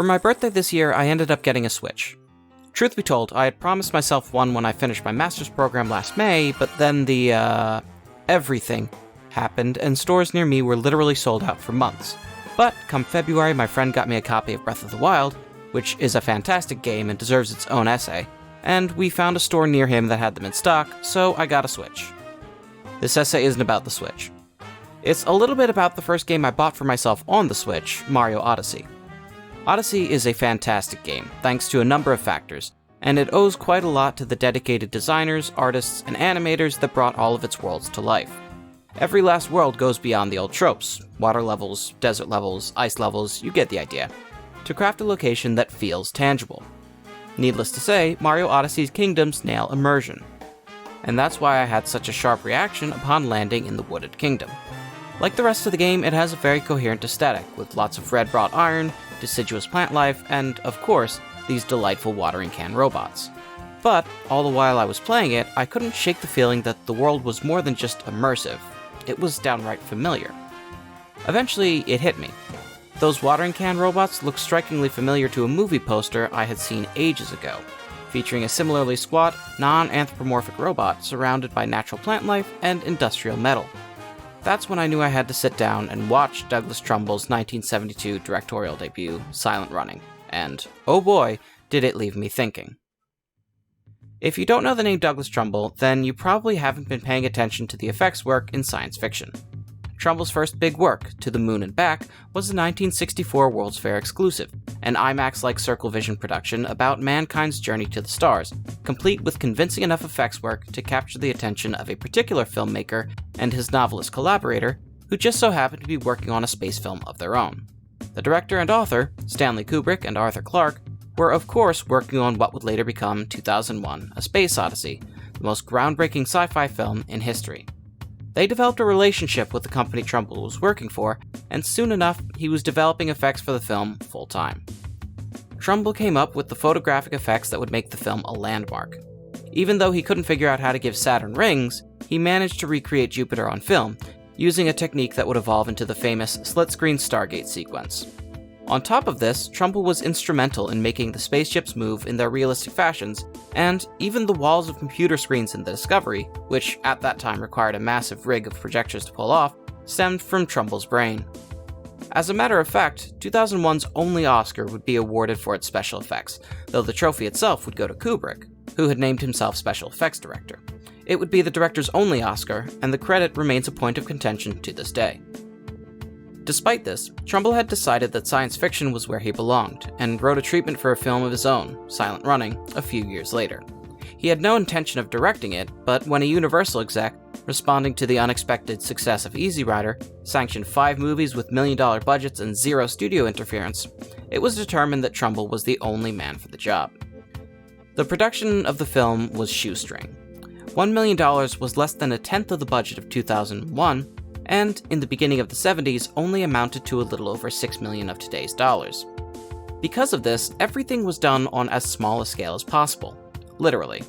For my birthday this year, I ended up getting a Switch. Truth be told, I had promised myself one when I finished my master's program last May, but then everything happened, and stores near me were literally sold out for months. But come February, my friend got me a copy of Breath of the Wild, which is a fantastic game and deserves its own essay, and we found a store near him that had them in stock, so I got a Switch. This essay isn't about the Switch. It's a little bit about the first game I bought for myself on the Switch, Mario Odyssey. Odyssey is a fantastic game, thanks to a number of factors, and it owes quite a lot to the dedicated designers, artists, and animators that brought all of its worlds to life. Every last world goes beyond the old tropes, water levels, desert levels, ice levels, you get the idea, to craft a location that feels tangible. Needless to say, Mario Odyssey's kingdoms nail immersion, and that's why I had such a sharp reaction upon landing in the Wooded Kingdom. Like the rest of the game, it has a very coherent aesthetic, with lots of red wrought iron, deciduous plant life, and, of course, these delightful watering can robots. But, all the while I was playing it, I couldn't shake the feeling that the world was more than just immersive. It was downright familiar. Eventually, it hit me. Those watering can robots looked strikingly familiar to a movie poster I had seen ages ago, featuring a similarly squat, non-anthropomorphic robot surrounded by natural plant life and industrial metal. That's when I knew I had to sit down and watch Douglas Trumbull's 1972 directorial debut, Silent Running, and, oh boy, did it leave me thinking. If you don't know the name Douglas Trumbull, then you probably haven't been paying attention to the effects work in science fiction. Trumbull's first big work, To the Moon and Back, was a 1964 World's Fair exclusive, an IMAX-like Circle Vision production about mankind's journey to the stars, complete with convincing enough effects work to capture the attention of a particular filmmaker and his novelist collaborator, who just so happened to be working on a space film of their own. The director and author, Stanley Kubrick and Arthur Clarke, were of course working on what would later become 2001: A Space Odyssey, the most groundbreaking sci-fi film in history. They developed a relationship with the company Trumbull was working for, and soon enough, he was developing effects for the film full-time. Trumbull came up with the photographic effects that would make the film a landmark. Even though he couldn't figure out how to give Saturn rings, he managed to recreate Jupiter on film, using a technique that would evolve into the famous split-screen Stargate sequence. On top of this, Trumbull was instrumental in making the spaceships move in their realistic fashions, and even the walls of computer screens in the Discovery, which at that time required a massive rig of projectors to pull off, stemmed from Trumbull's brain. As a matter of fact, 2001's only Oscar would be awarded for its special effects, though the trophy itself would go to Kubrick, who had named himself special effects director. It would be the director's only Oscar, and the credit remains a point of contention to this day. Despite this, Trumbull had decided that science fiction was where he belonged, and wrote a treatment for a film of his own, Silent Running, a few years later. He had no intention of directing it, but when a Universal exec, responding to the unexpected success of Easy Rider, sanctioned 5 movies with million-dollar budgets and 0 studio interference, it was determined that Trumbull was the only man for the job. The production of the film was shoestring. $1 million was less than a tenth of the budget of 2001, and, in the beginning of the 70s, only amounted to a little over $6 million of today's dollars. Because of this, everything was done on as small a scale as possible. Literally.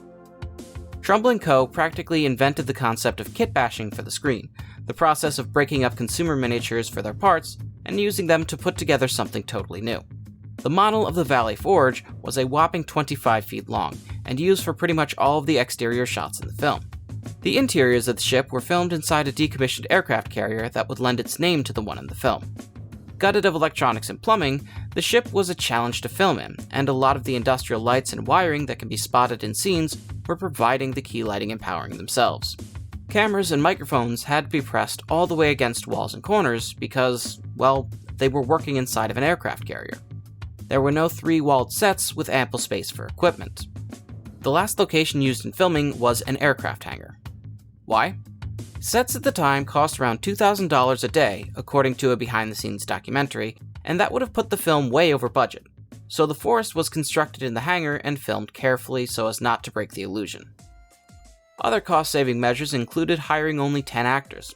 Trumbull & Co. practically invented the concept of kit bashing for the screen, the process of breaking up consumer miniatures for their parts, and using them to put together something totally new. The model of the Valley Forge was a whopping 25 feet long, and used for pretty much all of the exterior shots in the film. The interiors of the ship were filmed inside a decommissioned aircraft carrier that would lend its name to the one in the film. Gutted of electronics and plumbing, the ship was a challenge to film in, and a lot of the industrial lights and wiring that can be spotted in scenes were providing the key lighting and powering themselves. Cameras and microphones had to be pressed all the way against walls and corners because, well, they were working inside of an aircraft carrier. There were no 3-walled sets with ample space for equipment. The last location used in filming was an aircraft hangar. Why? Sets at the time cost around $2,000 a day, according to a behind-the-scenes documentary, and that would have put the film way over budget. So the forest was constructed in the hangar and filmed carefully so as not to break the illusion. Other cost-saving measures included hiring only 10 actors,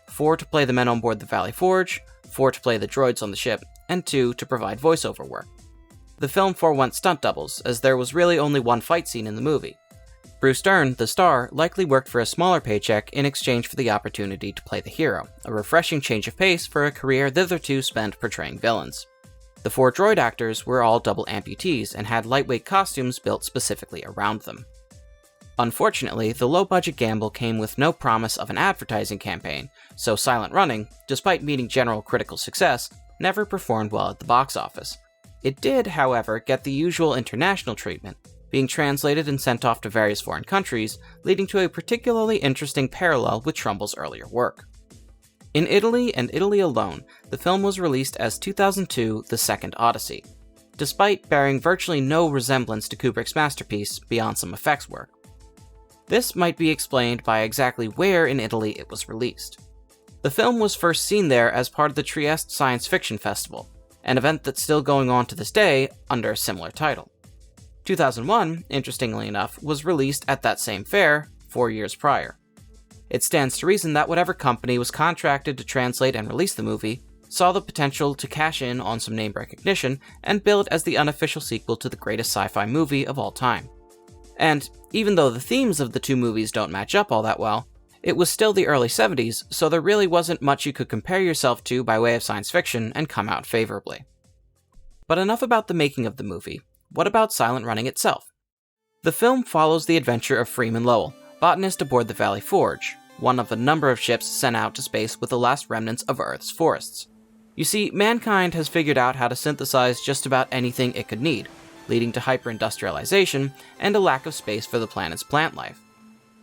4 to play the men on board the Valley Forge, 4 to play the droids on the ship, and 2 to provide voiceover work. The film forewent stunt doubles, as there was really only one fight scene in the movie. Bruce Dern, the star, likely worked for a smaller paycheck in exchange for the opportunity to play the hero, a refreshing change of pace for a career thitherto spent portraying villains. The 4 droid actors were all double amputees and had lightweight costumes built specifically around them. Unfortunately, the low-budget gamble came with no promise of an advertising campaign, so Silent Running, despite meeting general critical success, never performed well at the box office. It did, however, get the usual international treatment, being translated and sent off to various foreign countries, leading to a particularly interesting parallel with Trumbull's earlier work. In Italy and Italy alone, the film was released as 2002 The Second Odyssey, despite bearing virtually no resemblance to Kubrick's masterpiece beyond some effects work. This might be explained by exactly where in Italy it was released. The film was first seen there as part of the Trieste Science Fiction Festival, an event that's still going on to this day under a similar title. 2001, interestingly enough, was released at that same fair 4 years prior. It stands to reason that whatever company was contracted to translate and release the movie saw the potential to cash in on some name recognition and bill it as the unofficial sequel to the greatest sci-fi movie of all time. And even though the themes of the two movies don't match up all that well, it was still the early 70s, so there really wasn't much you could compare yourself to by way of science fiction and come out favorably. But enough about the making of the movie. What about Silent Running itself? The film follows the adventure of Freeman Lowell, botanist aboard the Valley Forge, one of a number of ships sent out to space with the last remnants of Earth's forests. You see, mankind has figured out how to synthesize just about anything it could need, leading to hyper-industrialization and a lack of space for the planet's plant life.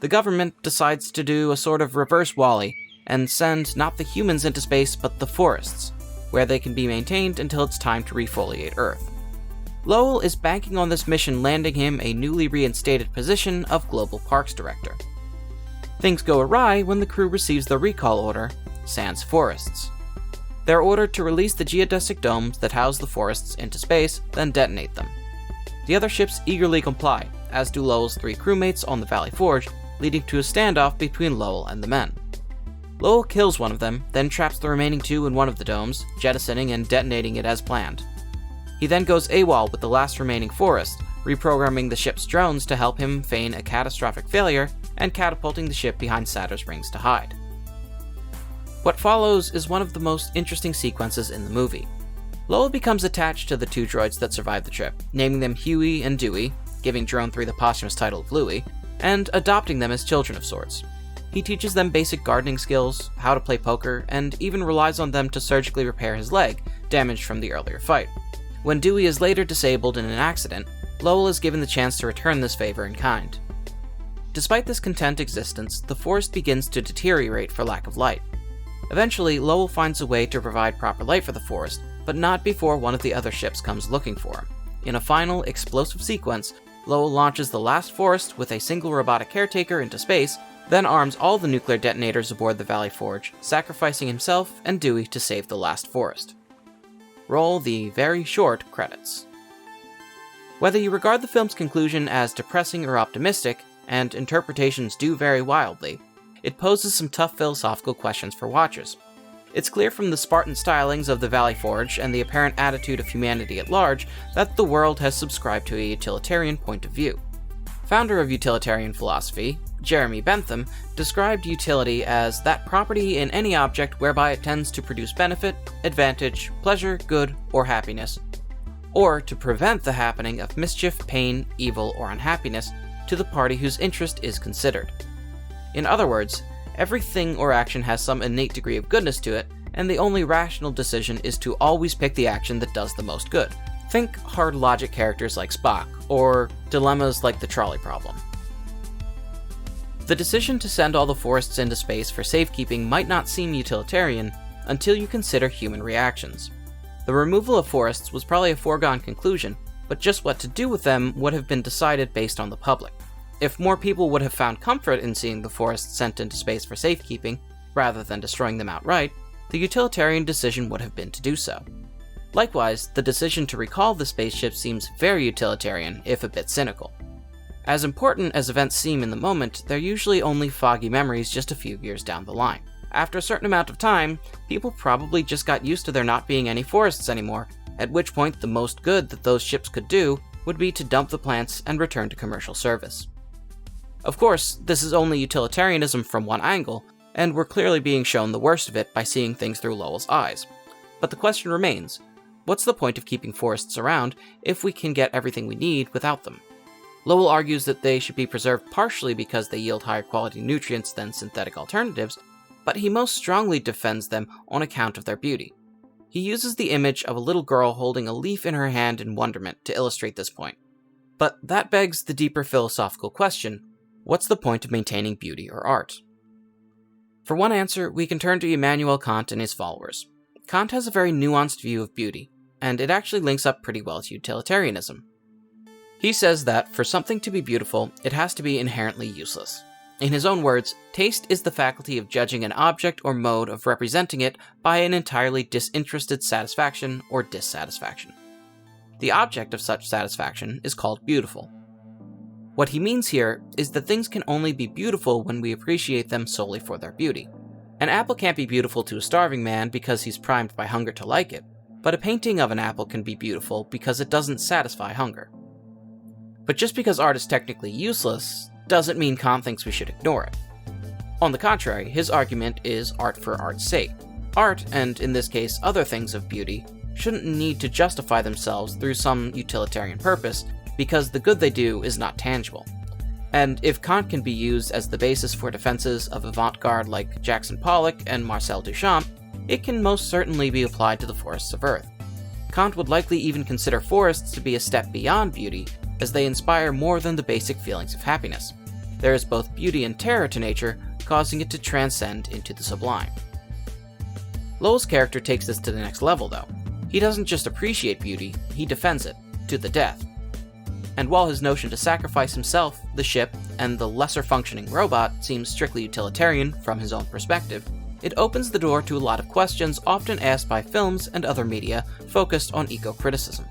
The government decides to do a sort of reverse WALL-E and send not the humans into space but the forests, where they can be maintained until it's time to refoliate Earth. Lowell is banking on this mission landing him a newly reinstated position of Global Parks Director. Things go awry when the crew receives the recall order, sans forests. They're ordered to release the geodesic domes that house the forests into space, then detonate them. The other ships eagerly comply, as do Lowell's 3 crewmates on the Valley Forge, leading to a standoff between Lowell and the men. Lowell kills one of them, then traps the remaining 2 in one of the domes, jettisoning and detonating it as planned. He then goes AWOL with the last remaining forest, reprogramming the ship's drones to help him feign a catastrophic failure and catapulting the ship behind Saturn's rings to hide. What follows is one of the most interesting sequences in the movie. Lowell becomes attached to the 2 droids that survived the trip, naming them Huey and Dewey, giving Drone 3 the posthumous title of Louie, and adopting them as children of sorts. He teaches them basic gardening skills, how to play poker, and even relies on them to surgically repair his leg, damaged from the earlier fight. When Dewey is later disabled in an accident, Lowell is given the chance to return this favor in kind. Despite this content existence, the forest begins to deteriorate for lack of light. Eventually, Lowell finds a way to provide proper light for the forest, but not before one of the other ships comes looking for him. In a final, explosive sequence, Lowell launches the last forest with a single robotic caretaker into space, then arms all the nuclear detonators aboard the Valley Forge, sacrificing himself and Dewey to save the last forest. Roll the very short credits. Whether you regard the film's conclusion as depressing or optimistic, and interpretations do vary wildly, it poses some tough philosophical questions for watchers. It's clear from the Spartan stylings of the Valley Forge and the apparent attitude of humanity at large that the world has subscribed to a utilitarian point of view. Founder of utilitarian philosophy, Jeremy Bentham, described utility as that property in any object whereby it tends to produce benefit, advantage, pleasure, good, or happiness, or to prevent the happening of mischief, pain, evil, or unhappiness to the party whose interest is considered. In other words, everything or action has some innate degree of goodness to it, and the only rational decision is to always pick the action that does the most good. Think hard logic characters like Spock, or dilemmas like the trolley problem. The decision to send all the forests into space for safekeeping might not seem utilitarian until you consider human reactions. The removal of forests was probably a foregone conclusion, but just what to do with them would have been decided based on the public. If more people would have found comfort in seeing the forests sent into space for safekeeping, rather than destroying them outright, the utilitarian decision would have been to do so. Likewise, the decision to recall the spaceship seems very utilitarian, if a bit cynical. As important as events seem in the moment, they're usually only foggy memories just a few years down the line. After a certain amount of time, people probably just got used to there not being any forests anymore, at which point the most good that those ships could do would be to dump the plants and return to commercial service. Of course, this is only utilitarianism from one angle, and we're clearly being shown the worst of it by seeing things through Lowell's eyes. But the question remains, What's the point of keeping forests around if we can get everything we need without them? Lowell argues that they should be preserved partially because they yield higher quality nutrients than synthetic alternatives, but he most strongly defends them on account of their beauty. He uses the image of a little girl holding a leaf in her hand in wonderment to illustrate this point. But that begs the deeper philosophical question, what's the point of maintaining beauty or art? For one answer, we can turn to Immanuel Kant and his followers. Kant has a very nuanced view of beauty, and it actually links up pretty well to utilitarianism. He says that for something to be beautiful, it has to be inherently useless. In his own words, taste is the faculty of judging an object or mode of representing it by an entirely disinterested satisfaction or dissatisfaction. The object of such satisfaction is called beautiful. What he means here is that things can only be beautiful when we appreciate them solely for their beauty. An apple can't be beautiful to a starving man because he's primed by hunger to like it, but a painting of an apple can be beautiful because it doesn't satisfy hunger. But just because art is technically useless doesn't mean Kant thinks we should ignore it. On the contrary, his argument is art for art's sake. Art, and in this case other things of beauty, shouldn't need to justify themselves through some utilitarian purpose because the good they do is not tangible. And if Kant can be used as the basis for defenses of avant-garde like Jackson Pollock and Marcel Duchamp, it can most certainly be applied to the forests of Earth. Kant would likely even consider forests to be a step beyond beauty, as they inspire more than the basic feelings of happiness. There is both beauty and terror to nature, causing it to transcend into the sublime. Lowell's character takes this to the next level, though. He doesn't just appreciate beauty, he defends it, to the death. And while his notion to sacrifice himself, the ship, and the lesser-functioning robot seems strictly utilitarian from his own perspective, it opens the door to a lot of questions often asked by films and other media focused on eco-criticism.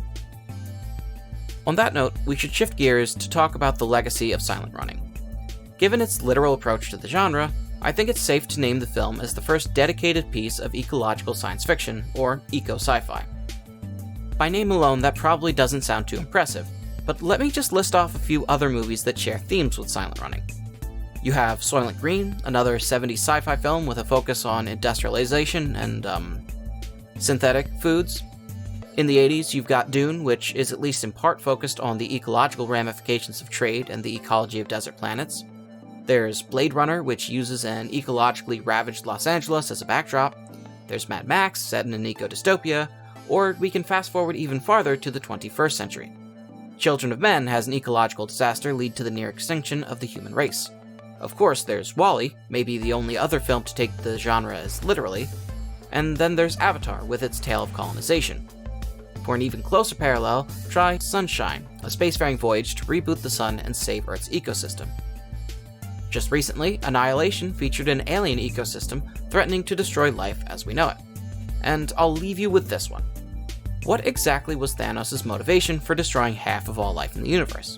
On that note, we should shift gears to talk about the legacy of silent running. Given its literal approach to the genre, I think it's safe to name the film as the first dedicated piece of ecological science fiction, or eco-sci-fi. By name alone, that probably doesn't sound too impressive, but let me just list off a few other movies that share themes with silent running. You have Soylent Green, another 70s sci-fi film with a focus on industrialization and, synthetic foods. In the 80s, you've got Dune, which is at least in part focused on the ecological ramifications of trade and the ecology of desert planets. There's Blade Runner, which uses an ecologically ravaged Los Angeles as a backdrop. There's Mad Max, set in an eco-dystopia, or we can fast forward even farther to the 21st century. Children of Men has an ecological disaster lead to the near extinction of the human race. Of course, there's WALL-E, maybe the only other film to take the genre as literally, and then there's Avatar with its tale of colonization. For an even closer parallel, try Sunshine, a spacefaring voyage to reboot the sun and save Earth's ecosystem. Just recently, Annihilation featured an alien ecosystem threatening to destroy life as we know it. And I'll leave you with this one. What exactly was Thanos' motivation for destroying half of all life in the universe?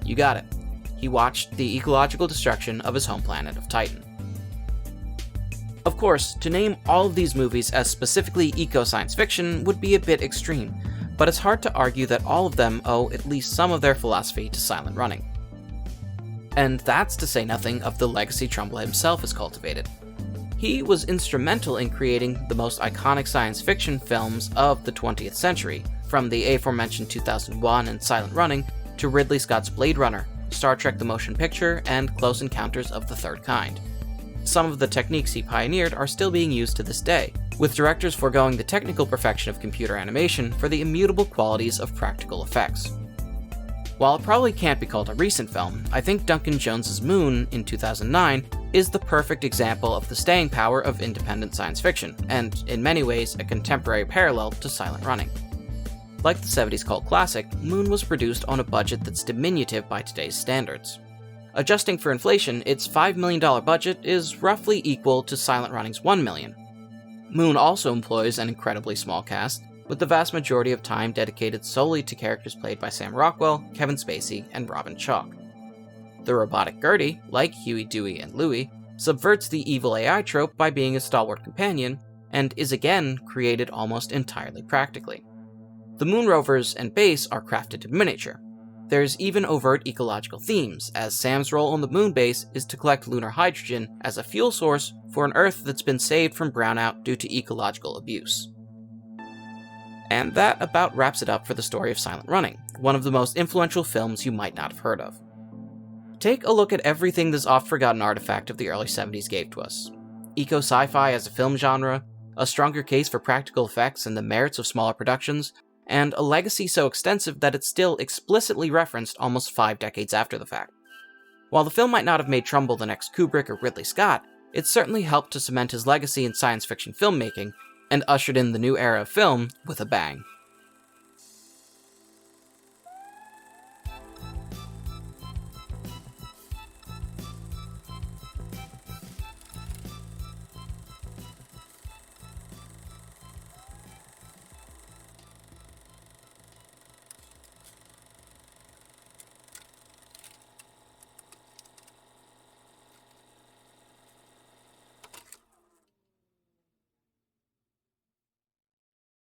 You got it. He watched the ecological destruction of his home planet of Titan. Of course, to name all of these movies as specifically eco-science fiction would be a bit extreme, but it's hard to argue that all of them owe at least some of their philosophy to silent running. And that's to say nothing of the legacy Trumbull himself has cultivated. He was instrumental in creating the most iconic science fiction films of the 20th century, from the aforementioned 2001 and Silent Running to Ridley Scott's Blade Runner, Star Trek the Motion Picture, and Close Encounters of the Third Kind. Some of the techniques he pioneered are still being used to this day, with directors foregoing the technical perfection of computer animation for the immutable qualities of practical effects. While it probably can't be called a recent film, I think Duncan Jones's Moon in 2009 is the perfect example of the staying power of independent science fiction, and in many ways a contemporary parallel to Silent Running. Like the 70s cult classic, Moon was produced on a budget that's diminutive by today's standards. Adjusting for inflation, its $5 million budget is roughly equal to Silent Running's $1 million. Moon also employs an incredibly small cast, with the vast majority of time dedicated solely to characters played by Sam Rockwell, Kevin Spacey, and Robin Chalk. The robotic Gertie, like Huey, Dewey, and Louie, subverts the evil AI trope by being a stalwart companion, and is again created almost entirely practically. The moon rovers and base are crafted in miniature. There's even overt ecological themes, as Sam's role on the moon base is to collect lunar hydrogen as a fuel source for an Earth that's been saved from brownout due to ecological abuse. And that about wraps it up for the story of Silent Running, one of the most influential films you might not have heard of. Take a look at everything this oft-forgotten artifact of the early 70s gave to us. Eco-sci-fi as a film genre, a stronger case for practical effects and the merits of smaller productions, and a legacy so extensive that it's still explicitly referenced almost 5 decades after the fact. While the film might not have made Trumbull the next Kubrick or Ridley Scott, it certainly helped to cement his legacy in science fiction filmmaking, and ushered in the new era of film with a bang.